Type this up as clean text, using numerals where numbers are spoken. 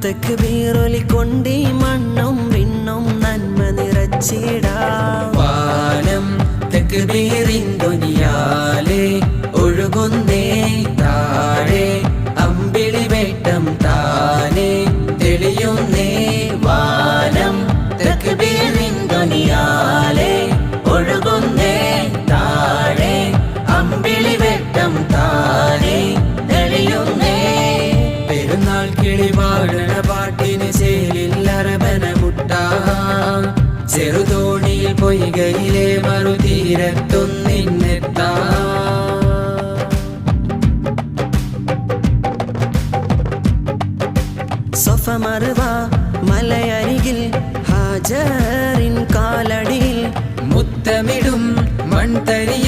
തക്ബീറൊലിക്കൊണ്ടീ മണ്ണും വിണ്ണും നന്മ നിറച്ചിടാം. വാനം തക്ബീറിൻ ദുനിയാലെ ഒഴുകുന്നേ താഴെ അമ്പിളി വേട്ടം താനെ തെളിയുന്നേ. വാനം തക്ബീറിൻ ദുനിയാലെ ഒഴുകുന്നേ താഴെ അമ്പിളി വേട്ടം താനെ തെളിയുന്നേ. പെരുന്നാൾ കിളി പാടണ പാട്ടിന് ചേലിൽ അറബന മുട്ടാം. ചെറുതോണിയിൽ പൊയ്കയിലെ മറുതീരത്തൊന്നിന്നെത്താം. സഫ മർവ മലയരികിൽ ഹാജറിൻ കാലടിയിൽ മുത്തമിടും മൺതരിയ